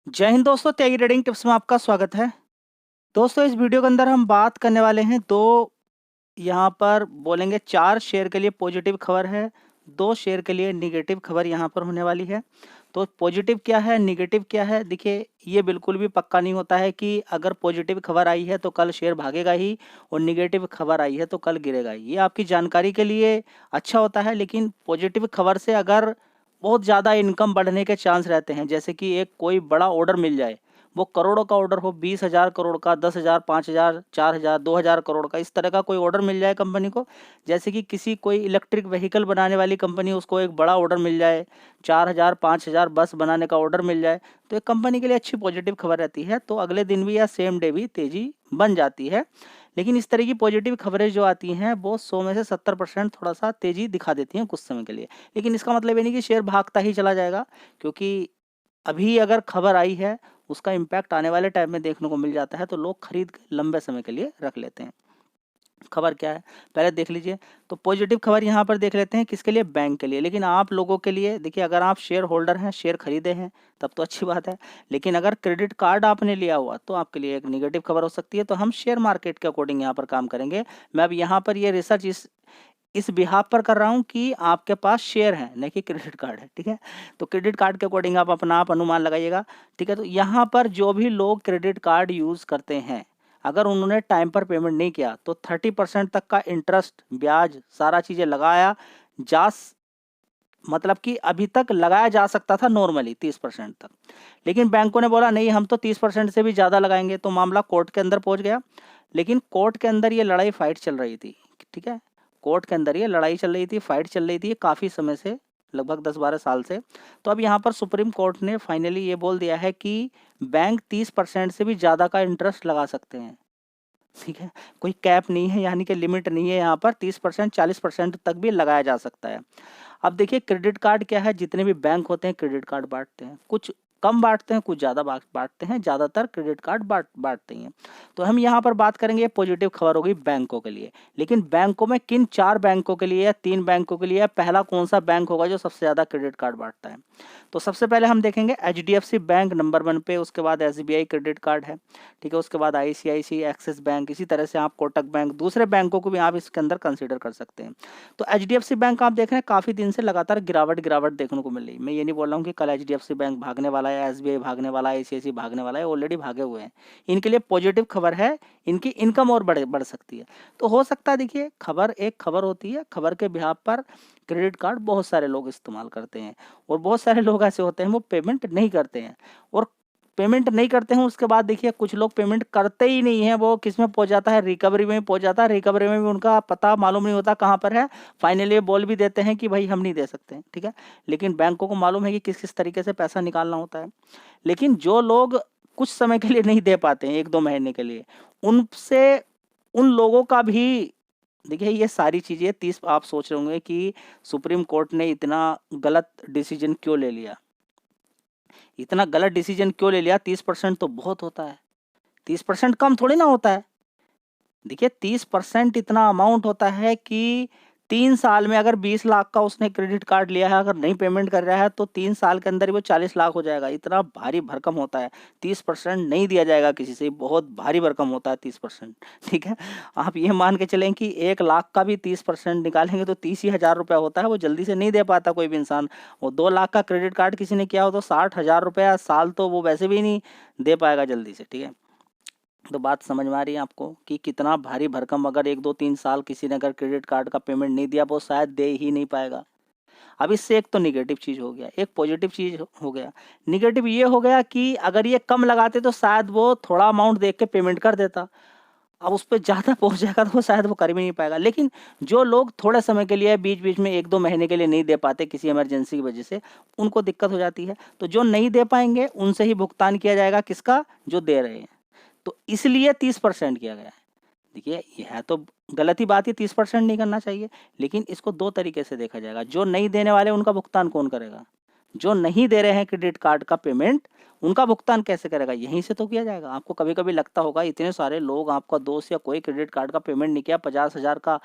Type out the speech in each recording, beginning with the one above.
जय हिंद दोस्तों, त्यागी trading tips में आपका स्वागत है। दोस्तों, इस वीडियो के अंदर हम बात करने वाले हैं यहाँ पर बोलेंगे 4 शेयर के लिए पॉजिटिव खबर है, 2 शेयर के लिए नेगेटिव खबर यहाँ पर होने वाली है। तो पॉजिटिव क्या है, नेगेटिव क्या है? देखिए, ये बिल्कुल भी पक्का नहीं होता है कि अगर पॉजिटिव खबर आई है तो कल शेयर भागेगा ही और नेगेटिव खबर आई है तो कल गिरेगा ही। ये आपकी जानकारी के लिए अच्छा होता है, लेकिन पॉजिटिव खबर से अगर बहुत ज़्यादा इनकम बढ़ने के चांस रहते हैं। जैसे कि एक कोई बड़ा ऑर्डर मिल जाए, वो करोड़ों का ऑर्डर हो, 20,000 करोड़ का, 10,000, 5,000, 4,000, 2,000 करोड़ का, इस तरह का कोई ऑर्डर मिल जाए कंपनी को। जैसे कि किसी कोई इलेक्ट्रिक व्हीकल बनाने वाली कंपनी, उसको एक बड़ा ऑर्डर मिल जाए, 4,000, 5,000 बस बनाने का ऑर्डर मिल जाए, तो एक कंपनी के लिए अच्छी पॉजिटिव खबर रहती है। तो अगले दिन भी या सेम डे भी तेज़ी बन जाती है। लेकिन इस तरह की पॉजिटिव खबरें जो आती हैं वो 100 में से 70% थोड़ा सा तेज़ी दिखा देती हैं कुछ समय के लिए। लेकिन इसका मतलब ये नहीं कि शेयर भागता ही चला जाएगा, क्योंकि अभी अगर खबर आई है, उसका इम्पैक्ट आने वाले टाइम में देखने को मिल जाता है, तो लोग खरीद के लंबे समय के लिए रख लेते हैं। खबर क्या है, पहले देख लीजिए। तो पॉजिटिव खबर यहाँ पर देख लेते हैं, किसके लिए? बैंक के लिए। लेकिन आप लोगों के लिए देखिए, अगर आप शेयर होल्डर हैं, शेयर खरीदे हैं, तब तो अच्छी बात है। लेकिन अगर क्रेडिट कार्ड आपने लिया हुआ, तो आपके लिए एक नेगेटिव खबर हो सकती है। तो हम शेयर मार्केट के अकॉर्डिंग यहाँ पर काम करेंगे। मैं अब यहाँ पर ये रिसर्च इस बिहाफ पर कर रहा हूँ कि आपके पास शेयर है, नहीं कि क्रेडिट कार्ड है, ठीक है? तो क्रेडिट कार्ड के अकॉर्डिंग आप अपना अनुमान लगाइएगा, ठीक है? तो यहाँ पर जो भी लोग क्रेडिट कार्ड यूज़ करते हैं, अगर उन्होंने टाइम पर पेमेंट नहीं किया, तो 30% तक का इंटरेस्ट, ब्याज, सारा चीज़ें लगाया जा स मतलब कि अभी तक लगाया जा सकता था नॉर्मली 30% तक। लेकिन बैंकों ने बोला नहीं, हम तो 30% से भी ज़्यादा लगाएँगे, तो मामला कोर्ट के अंदर पहुँच गया। लेकिन कोर्ट के अंदर ये लड़ाई फाइट चल रही थी, ठीक है? कोर्ट के अंदर ये लड़ाई चल रही थी, फाइट चल रही थी काफ़ी समय से, लगभग 10-12 साल से। तो अब यहाँ पर सुप्रीम कोर्ट ने फाइनली ये बोल दिया है कि बैंक 30% से भी ज़्यादा का इंटरेस्ट लगा सकते हैं, ठीक है? कोई कैप नहीं है, यानी कि लिमिट नहीं है, यहाँ पर 30%, 40% तक भी लगाया जा सकता है। अब देखिए, क्रेडिट कार्ड क्या है, जितने भी बैंक होते हैं क्रेडिट कार्ड बाँटते हैं। कुछ कम बाँटते हैं, कुछ ज़्यादा बाँटते हैं, ज़्यादातर क्रेडिट कार्ड बाँटते ही हैं। तो हम यहाँ पर बात करेंगे, पॉजिटिव खबर हो गई बैंकों के लिए। लेकिन बैंकों में किन 4 बैंकों के लिए या 3 बैंकों के लिए या पहला कौन-सा बैंक होगा जो सबसे ज़्यादा क्रेडिट कार्ड बाँटता है? तो सबसे पहले हम देखेंगे एचडीएफसी बैंक नंबर 1 पे, उसके बाद एसबीआई क्रेडिट कार्ड है, ठीक है? उसके बाद आईसीआईसीआई, एक्सिस बैंक, इसी तरह से आप कोटक बैंक, दूसरे बैंकों को भी आप इसके अंदर कंसीडर कर सकते हैं। तो एचडीएफसी बैंक आप देख रहे हैं काफ़ी दिन से लगातार गिरावट देखने को मिल रही है। मैं ये नहीं बोल रहा हूँ कि कल एचडीएफसी बैंक भागने वाला है, एसबीआई भागने वाला है, आईसीआईसीआई भागने वाला है, ऑलरेडी भागे हुए हैं। इनके लिए पॉजिटिव खबर है, इनकी इनकम और बढ़ सकती है। तो हो सकता है, देखिए, खबर एक खबर होती है, खबर के बिहाफ पर क्रेडिट कार्ड बहुत सारे लोग इस्तेमाल करते हैं और बहुत सारे लोग ऐसे होते हैं वो पेमेंट नहीं करते हैं। और पेमेंट नहीं करते हैं, उसके बाद देखिए कुछ लोग पेमेंट करते ही नहीं हैं, वो किस में पहुँच जाता है, रिकवरी में पहुँच जाता है। रिकवरी में भी उनका पता मालूम नहीं होता कहाँ पर है। फाइनली ये बोल भी देते हैं कि भाई हम नहीं दे सकते हैं, ठीक है? लेकिन बैंकों को मालूम है कि किस-किस तरीके से पैसा निकालना होता है। लेकिन जो लोग कुछ समय के लिए नहीं दे पाते हैं, 1-2 महीने के लिए, उनसे उन लोगों का भी देखिए, ये सारी चीज़ें 30 आप सोच रहे होंगे कि सुप्रीम कोर्ट ने इतना गलत डिसीज़न क्यों ले लिया? इतना गलत डिसीज़न क्यों ले लिया? 30% तो बहुत होता है। 30% कम थोड़ी ना होता है। देखिए, 30% इतना अमाउंट होता है कि 3 साल में अगर 20 लाख का उसने क्रेडिट कार्ड लिया है, अगर नहीं पेमेंट कर रहा है, तो 3 साल के अंदर ही वो 40 लाख हो जाएगा। इतना भारी भरकम होता है। 30% नहीं दिया जाएगा किसी से, बहुत भारी भरकम होता है 30%, ठीक है? आप ये मान के चलें कि 1 लाख का भी 30% निकालेंगे तो 30 ही हज़ार रुपया होता है, वो जल्दी से नहीं दे पाता कोई भी इंसान। वो 2 लाख का क्रेडिट कार्ड किसी ने किया हो तो 60,000 रुपया साल तो वो वैसे भी नहीं दे पाएगा जल्दी से, ठीक है? तो बात समझ में आ रही है आपको कि कितना भारी भरकम, अगर 1, 2, 3 साल किसी ने अगर क्रेडिट कार्ड का पेमेंट नहीं दिया, वो शायद दे ही नहीं पाएगा। अब इससे एक तो नेगेटिव चीज़ हो गया, एक पॉजिटिव चीज़ हो गया। नेगेटिव ये हो गया कि अगर ये कम लगाते तो शायद वो थोड़ा अमाउंट देख के पेमेंट कर देता। अब उस पे ज़्यादा पहुँच जाएगा तो वो शायद वो कर भी नहीं पाएगा। लेकिन जो लोग थोड़े समय के लिए बीच-बीच में 1-2 महीने के लिए नहीं दे पाते किसी इमरजेंसी की वजह से, उनको दिक्कत हो जाती है। तो जो नहीं दे पाएँगे उनसे ही भुगतान किया जाएगा, किसका? जो दे रहे हैं। तो इसलिए 30% किया गया है। देखिए, यह तो गलत ही बात है, 30% नहीं करना चाहिए, लेकिन इसको 2 तरीके से देखा जाएगा। जो नहीं देने वाले उनका भुगतान कौन करेगा? जो नहीं दे रहे हैं क्रेडिट कार्ड का पेमेंट, उनका भुगतान कैसे करेगा? यहीं से तो किया जाएगा। आपको कभी-कभी लगता होगा इतने सारे लोग, आपका दोस्त या कोई क्रेडिट कार्ड का पेमेंट नहीं किया, 50,000 का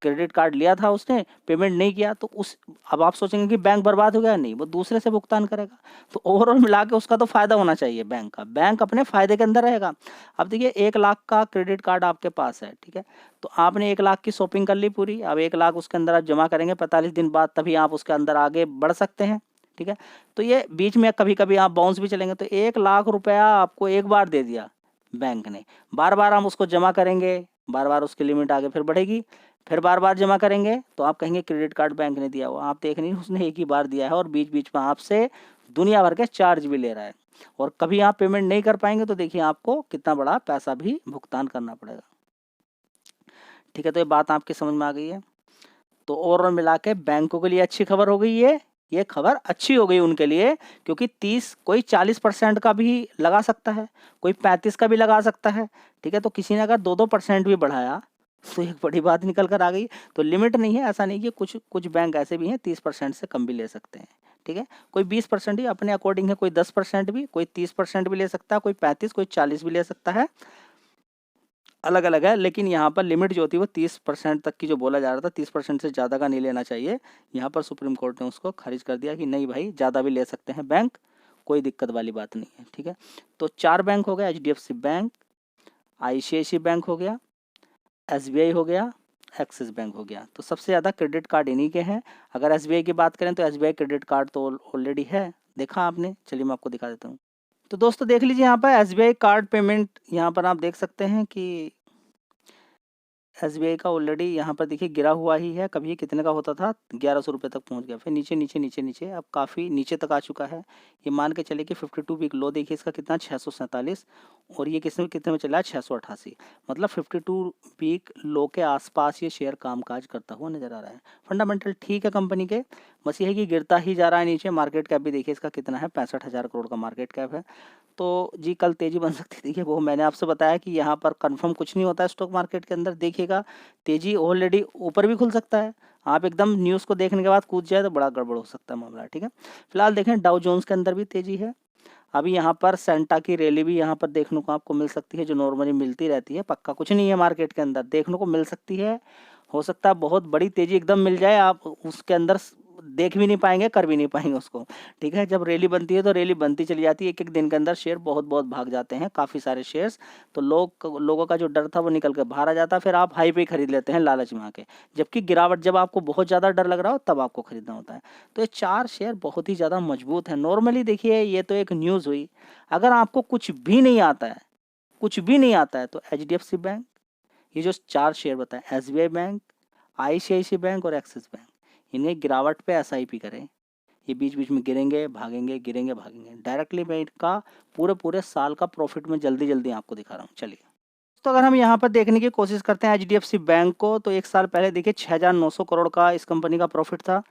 क्रेडिट कार्ड लिया था उसने, पेमेंट नहीं किया, तो उस अब आप सोचेंगे कि बैंक बर्बाद हो गया, नहीं, वो दूसरे से भुगतान करेगा। तो ओवरऑल मिला के उसका तो फ़ायदा होना चाहिए बैंक का, बैंक अपने फ़ायदे के अंदर रहेगा। अब देखिए 1 लाख का क्रेडिट कार्ड आपके पास है, ठीक है? तो आपने 1 लाख की शॉपिंग कर ली पूरी, अब 1 लाख उसके अंदर आप जमा करेंगे 45 दिन बाद, तभी आप उसके अंदर आगे बढ़ सकते हैं, ठीक है? तो ये बीच में कभी-कभी आप बाउंस भी चलेंगे, तो 1 लाख रुपया आपको एक बार दे दिया बैंक ने, बार-बार हम उसको जमा करेंगे, बार-बार उसकी लिमिट आगे फिर बढ़ेगी, फिर बार-बार जमा करेंगे, तो आप कहेंगे क्रेडिट कार्ड बैंक ने दिया हुआ। आप देख रही हैं उसने एक ही बार दिया है और बीच-बीच में आपसे दुनिया भर के चार्ज भी ले रहा है, और कभी आप पेमेंट नहीं कर पाएँगे तो देखिए आपको कितना बड़ा पैसा भी भुगतान करना पड़ेगा। ठीक है, तो ये बात आपकी समझ में आ गई है। तो ओवरऑल मिला के बैंकों के लिए अच्छी खबर हो गई ये खबर अच्छी हो गई उनके लिए, क्योंकि 30 कोई 40% का भी लगा सकता है, कोई 35 का भी लगा सकता है, ठीक है? तो किसी ने अगर 2-2% भी बढ़ाया, तो एक बड़ी बात निकल कर आ गई। तो लिमिट नहीं है, ऐसा नहीं कि कुछ कुछ बैंक ऐसे भी हैं 30% से कम भी ले सकते हैं, ठीक है? कोई 20% ही अपने अकॉर्डिंग है, कोई 10% भी, कोई 30% भी ले सकता है, कोई 35, कोई 40 भी ले सकता है, अलग-अलग है। लेकिन यहाँ पर लिमिट जो होती है वो 30% तक की जो बोला जा रहा था, 30% से ज़्यादा का नहीं लेना चाहिए। यहाँ पर सुप्रीम कोर्ट ने उसको खारिज कर दिया कि नहीं भाई, ज़्यादा भी ले सकते हैं बैंक, कोई दिक्कत वाली बात नहीं है, ठीक है? तो 4 बैंक हो गए, एचडीएफसी बैंक, आईसीआईसी बैंक हो गया, एसबीआई हो गया, एक्सिस बैंक हो गया। तो सबसे ज़्यादा क्रेडिट कार्ड इन्हीं के हैं। अगर एसबीआई की बात करें तो एसबीआई क्रेडिट कार्ड तो ऑलरेडी है, देखा आपने? चलिए मैं आपको दिखा देता हूँ। तो दोस्तों देख लीजिए यहाँ पर एसबीआई कार्ड पेमेंट, यहाँ पर आप देख सकते हैं कि एसबीआई का ऑलरेडी यहाँ पर देखिए गिरा हुआ ही है। कभी कितने का होता था, 1100 रुपये तक पहुँच गया, फिर नीचे नीचे नीचे नीचे अब काफ़ी नीचे तक आ चुका है। ये मान के चलिए कि 52 वीक लो देखिए इसका कितना, 647, और ये कितने में चला है, 688। मतलब 52 वीक लो के आसपास ये शेयर कामकाज करता हुआ नजर आ रहा है। फंडामेंटल ठीक है कंपनी के, बस ये है कि गिरता ही जा रहा है नीचे। मार्केट कैप भी देखिए इसका कितना है, 65,000 करोड़ का मार्केट कैप है। तो जी कल तेज़ी बन सकती है, देखिए वो मैंने आपसे बताया कि यहाँ पर कंफर्म कुछ नहीं होता है स्टॉक मार्केट के अंदर। देखिएगा तेज़ी ऑलरेडी ऊपर भी खुल सकता है, आप एकदम न्यूज़ को देखने के बाद कूद जाए तो बड़ा गड़बड़ हो सकता है मामला, ठीक है? फिलहाल देखें डाउ जोन्स के अंदर भी तेज़ी है। अभी यहाँ पर सेंटा की रैली भी यहाँ पर देखने को आपको मिल सकती है, जो नॉर्मली मिलती रहती है, पक्का कुछ नहीं है मार्केट के अंदर, देखने को मिल सकती है। हो सकता है बहुत बड़ी तेज़ी एकदम मिल जाए, आप उसके अंदर देख भी नहीं पाएंगे, कर भी नहीं पाएंगे उसको, ठीक है? जब रैली बनती है तो रैली बनती चली जाती है, एक एक दिन के अंदर शेयर बहुत बहुत भाग जाते हैं, काफ़ी सारे शेयर्स। तो लोगों का जो डर था वो निकल कर बाहर आ जाता है, फिर आप हाई पे खरीद लेते हैं लालच में आके, जबकि गिरावट जब आपको बहुत ज़्यादा डर लग रहा हो तब आपको खरीदना होता है। तो ये 4 शेयर बहुत ही ज़्यादा मजबूत है। नॉर्मली देखिए ये तो एक न्यूज़ हुई, अगर आपको कुछ भी नहीं आता है, कुछ भी नहीं आता है, तो एचडीएफसी बैंक, ये जो 4 शेयर बताएं, एसबीआई बैंक, आईसीआईसी बैंक और एक्सिस बैंक, इन्हें गिरावट पे एसआईपी करें। ये बीच बीच में गिरेंगे भागेंगे, गिरेंगे भागेंगे। डायरेक्टली मैं इनका पूरे पूरे साल का प्रॉफिट में जल्दी जल्दी आपको दिखा रहा हूँ, चलिए। तो अगर हम यहाँ पर देखने की कोशिश करते हैं एचडीएफसी बैंक को, तो एक साल पहले देखिए 6,900 करोड़ का इस कंपनी का प्रॉफिट था।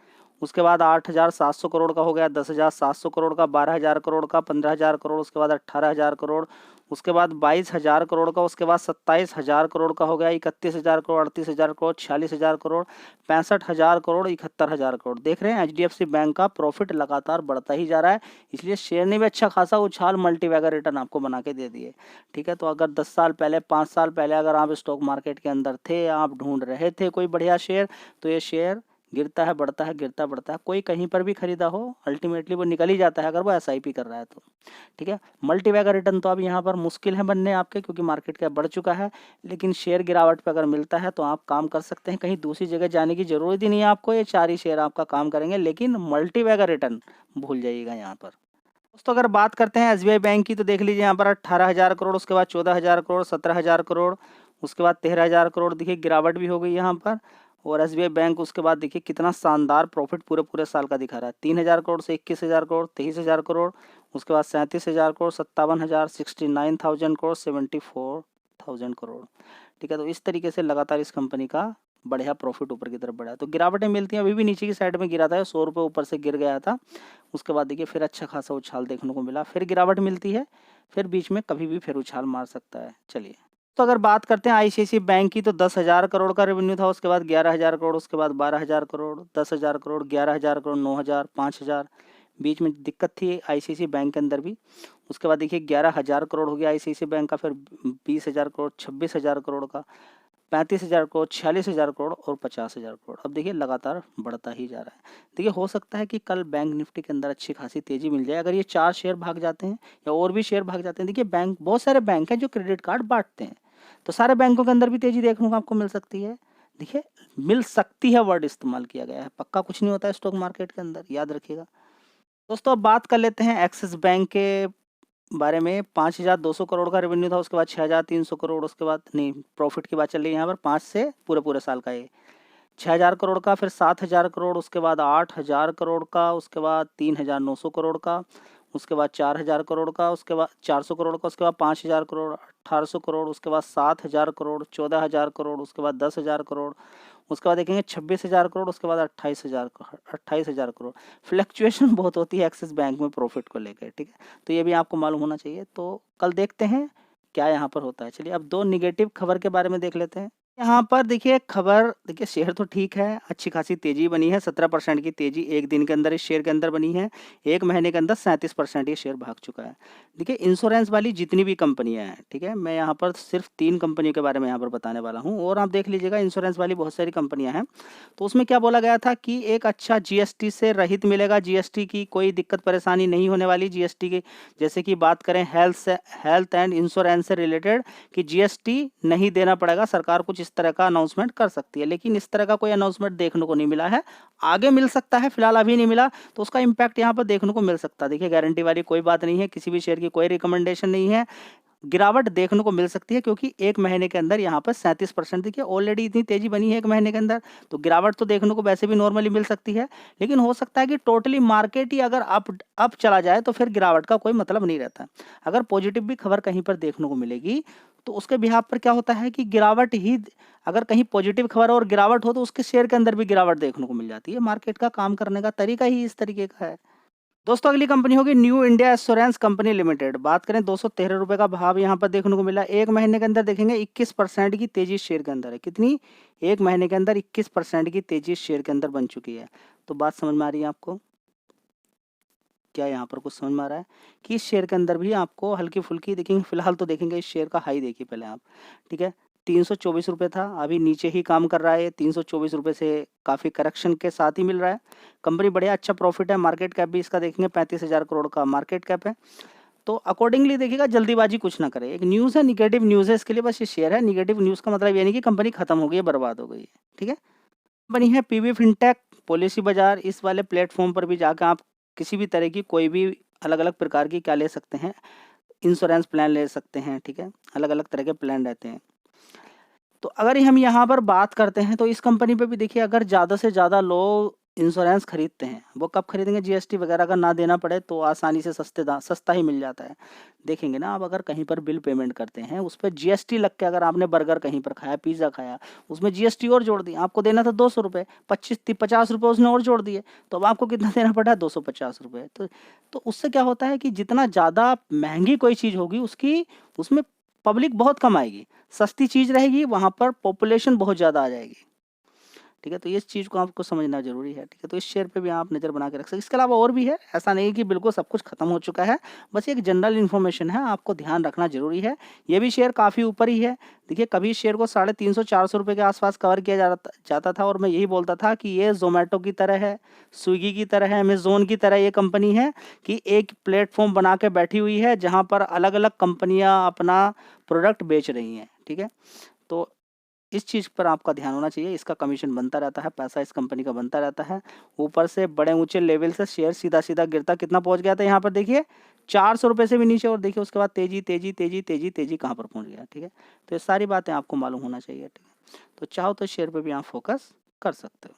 उसके बाद 8,700 करोड़ का हो गया, 10,700 करोड़ का, 12,000 करोड़ का, 15,000 करोड़, उसके बाद 18,000 करोड़, उसके बाद 22,000 करोड़ का, उसके बाद 27,000 करोड़ का हो गया, 31,000 करोड़, 38,000 करोड़, 46,000 करोड़, 65,000 करोड़, 71,000 करोड़। देख रहे हैं एचडीएफसी बैंक का प्रॉफिट लगातार बढ़ता ही जा रहा है, इसलिए शेयर ने भी अच्छा खासा उछाल मल्टीबैगर रिटर्न आपको बना के दे दिए, ठीक है? तो अगर 10 साल पहले, 5 साल पहले अगर आप स्टॉक मार्केट के अंदर थे, आप ढूंढ रहे थे कोई बढ़िया शेयर, तो ये शेयर गिरता है, बढ़ता है, गिरता बढ़ता है, कोई कहीं पर भी खरीदा हो, अल्टीमेटली वो निकल ही जाता है अगर वो एसआईपी कर रहा है तो, ठीक है? मल्टीबैगर रिटर्न तो अब यहाँ पर मुश्किल है बनने आपके, क्योंकि मार्केट कैप बढ़ चुका है। लेकिन शेयर गिरावट पे अगर मिलता है तो आप काम कर सकते हैं, कहीं दूसरी जगह जाने की जरूरत ही नहीं है आपको, ये 4 ही शेयर आपका काम करेंगे। लेकिन मल्टीबैगर रिटर्न भूल जाइएगा यहाँ पर। दोस्तों अगर बात करते हैं एसबीआई बैंक की, तो देख लीजिए यहाँ पर 18,000 करोड़, उसके बाद 14,000 करोड़, 17,000 करोड़, उसके बाद 13,000 करोड़, देखिए गिरावट भी हो गई यहाँ पर। और एसबीआई बैंक उसके बाद देखिए कितना शानदार प्रॉफिट पूरे पूरे साल का दिखा रहा है, 3,000 करोड़ से 21,000 करोड़, 23,000 करोड़, उसके बाद 37,000 करोड़, 57,000, 69,000 करोड़, 74,000 करोड़, ठीक है? तो इस तरीके से लगातार इस कंपनी का बढ़िया प्रॉफिट ऊपर की तरफ बढ़ा है। तो गिरावटें मिलती हैं, अभी भी नीचे की साइड में गिरा था, 100 रुपये ऊपर से गिर गया था। उसके बाद देखिए फिर अच्छा खासा उछाल देखने को मिला, फिर गिरावट मिलती है, फिर बीच में कभी भी फिर उछाल मार सकता है। चलिए, तो अगर बात करते हैं आईसीआईसीआई बैंक की, तो 10,000 करोड़ का रेवेन्यू था, उसके बाद 11,000 करोड़, उसके बाद 12,000 करोड़, 10,000 करोड़, 11,000 करोड़, 9,000, 5,000, बीच में दिक्कत थी आईसीआईसीआई बैंक के अंदर भी। उसके बाद देखिए 11,000 करोड़ हो गया आईसीआईसीआई बैंक का, फिर 20,000 करोड़, 26,000 करोड़ का, 35,000 करोड़, 46,000 करोड़ और 50,000 करोड़। अब देखिए लगातार बढ़ता ही जा रहा है। देखिए हो सकता है कि कल बैंक निफ्टी के अंदर अच्छी खासी तेजी मिल जाए अगर ये 4 शेयर भाग जाते हैं या और भी शेयर भाग जाते हैं। देखिए बैंक, बहुत सारे बैंक हैं जो क्रेडिट कार्ड बांटते हैं, तो सारे बैंकों के अंदर भी तेजी देखने को आपको मिल सकती है। देखिए मिल सकती है वर्ड इस्तेमाल किया गया है, पक्का कुछ नहीं होता है स्टॉक मार्केट के अंदर, याद रखिएगा दोस्तों। अब बात कर लेते हैं एक्सिस बैंक के बारे में। 5,200 करोड़ का रेवेन्यू था, उसके बाद 6,300 करोड़, उसके बाद नहीं, प्रॉफिट की बात चल रही है यहाँ पर 5 से पूरे पूरे साल का। ये 6,000 करोड़ का, फिर 7,000 करोड़, उसके बाद 8,000 करोड़ का, उसके बाद 3,900 करोड़ का, उसके बाद 4,000 करोड़ का, उसके बाद 400 करोड़ का, उसके बाद 5,000 करोड़, 1,800 करोड़, उसके बाद 7,000 करोड़, 14,000 करोड़, उसके बाद 10,000 करोड़, उसके बाद देखेंगे 26,000 करोड़, उसके बाद 28,000 करोड़। फ्लक्चुएशन बहुत होती है एक्सिस बैंक में प्रॉफिट को लेकर, ठीक है, तो ये भी आपको मालूम होना चाहिए। तो कल देखते हैं क्या यहाँ पर होता है। चलिए अब 2 निगेटिव खबर के बारे में देख लेते हैं। यहाँ पर देखिए खबर, देखिए शेयर तो ठीक है, अच्छी खासी तेजी बनी है, 17% की तेजी एक दिन के अंदर इस शेयर के अंदर बनी है। एक महीने के अंदर 37% ये शेयर भाग चुका है। देखिए इंश्योरेंस वाली जितनी भी कंपनियां हैं, ठीक है, मैं यहाँ पर सिर्फ 3 कंपनियों के बारे में यहाँ पर बताने वाला हूँ, और आप देख लीजिएगा इंश्योरेंस वाली बहुत सारी कंपनियां हैं। तो उसमें क्या बोला गया था कि एक अच्छा जीएसटी से रहित मिलेगा, जीएसटी की कोई दिक्कत परेशानी नहीं होने वाली। जीएसटी की जैसे कि बात करें हेल्थ एंड इंश्योरेंस से रिलेटेड कि जीएसटी नहीं देना पड़ेगा, सरकार कुछ इस तरह का अनाउंसमेंट कर सकती है, लेकिन इस तरह का कोई अनाउंसमेंट देखने को नहीं मिला है। आगे मिल सकता है, फिलहाल अभी नहीं मिला, तो उसका इम्पैक्ट यहाँ पर देखने को मिल सकता है। देखिए गारंटी वाली कोई बात नहीं है, किसी भी शेयर की कोई रिकमेंडेशन नहीं है, गिरावट देखने को मिल सकती है क्योंकि एक महीने के अंदर यहाँ पर 37%, देखिए ऑलरेडी इतनी तेजी बनी है एक महीने के अंदर, तो गिरावट तो देखने को वैसे भी नॉर्मली मिल सकती है। लेकिन हो सकता है कि टोटली मार्केट ही अगर अप चला जाए तो फिर गिरावट का कोई मतलब नहीं रहता। अगर पॉजिटिव भी खबर कहीं पर देखने को मिलेगी तो उसके बिहाफ पर क्या होता है कि गिरावट ही, अगर कहीं पॉजिटिव खबर और गिरावट हो तो उसके शेयर के अंदर भी गिरावट देखने को मिल जाती है। मार्केट का काम करने का तरीका ही इस तरीके का है दोस्तों। अगली कंपनी होगी new India assurance company limited. बात करें 213 रुपए का भाव यहाँ पर देखने को मिला। एक महीने के अंदर देखेंगे 21% की तेजी शेयर के अंदर है। कितनी? एक महीने के अंदर 21% की तेजी शेयर के अंदर बन चुकी है। तो बात समझ में आ रही है आपको? क्या यहाँ पर कुछ समझ में आ रहा है कि इस शेयर के अंदर भी आपको हल्की फुल्की देखेंगे। फिलहाल तो देखेंगे इस शेयर का हाई देखिए पहले आप, ठीक है, 324 रुपये था, अभी नीचे ही काम कर रहा है। 324 रुपये से काफ़ी करेक्शन के साथ ही मिल रहा है। कंपनी बढ़िया अच्छा प्रॉफिट है। मार्केट कैप भी इसका देखेंगे 35,000 करोड़ का मार्केट कैप है। तो अकॉर्डिंगली देखिएगा, जल्दीबाजी कुछ ना करे। एक न्यूज़ है, निगेटिव न्यूज़ है, इसके लिए बस ये शेयर है। निगेटिव न्यूज़ का मतलब ये नहीं कि कंपनी खत्म हो गई है, बर्बाद हो गई है, ठीक है। बनी है पीवी फिनटेक पॉलिसी बाजार। इस वाले प्लेटफॉर्म पर भी जाकर आप किसी भी तरह की कोई भी अलग अलग प्रकार की क्या ले सकते हैं, इंश्योरेंस प्लान ले सकते हैं, ठीक है, अलग अलग तरह के प्लान रहते हैं। तो अगर हम यहाँ पर बात करते हैं तो इस कंपनी पे भी देखिए, अगर ज़्यादा से ज़्यादा लोग इंश्योरेंस खरीदते हैं, वो कब खरीदेंगे? जीएसटी वगैरह का ना देना पड़े तो आसानी से सस्ता ही मिल जाता है। देखेंगे ना आप, अगर कहीं पर बिल पेमेंट करते हैं उस पर जीएसटी लग के, अगर आपने बर्गर कहीं पर खाया, पिज़्ज़ा खाया, उसमें जीएसटी और जोड़ दी, आपको देना था 200 रुपये, 50 रुपये उसने और जोड़ दिए, तो अब आपको कितना देना पड़ा है? 250 रुपये। तो उससे क्या होता है कि जितना ज़्यादा महंगी कोई चीज़ होगी उसमें पब्लिक बहुत कम आएगी। सस्ती चीज़ रहेगी वहाँ पर पॉपुलेशन बहुत ज़्यादा आ जाएगी, ठीक है। तो इस चीज़ को आपको समझना ज़रूरी है, ठीक है। तो इस शेयर पे भी आप नज़र बना के रख सकते हैं। इसके अलावा और भी है, ऐसा नहीं कि बिल्कुल सब कुछ खत्म हो चुका है, बस एक जनरल इन्फॉर्मेशन है, आपको ध्यान रखना ज़रूरी है। ये भी शेयर काफ़ी ऊपर ही है। देखिए कभी शेयर को 350-400 रुपये के आसपास कवर किया जाता था, और मैं यही बोलता था कि ये जोमेटो की तरह है, स्विगी की तरह है, अमेज़ोन की तरह ये कंपनी है कि एक प्लेटफॉर्म बना के बैठी हुई है जहाँ पर अलग अलग कंपनियाँ अपना प्रोडक्ट बेच रही हैं, ठीक है। तो इस चीज़ पर आपका ध्यान होना चाहिए। इसका कमीशन बनता रहता है, पैसा इस कंपनी का बनता रहता है। ऊपर से बड़े ऊंचे लेवल से शेयर सीधा सीधा गिरता कितना पहुंच गया था यहाँ पर देखिए 400 रुपये से भी नीचे, और देखिए उसके बाद तेजी तेजी तेजी तेजी तेजी कहाँ पर पहुंच गया, ठीक है। तो ये सारी बातें आपको मालूम होना चाहिए, ठीक है। तो चाहो तो शेयर पर भी आप फोकस कर सकते हो।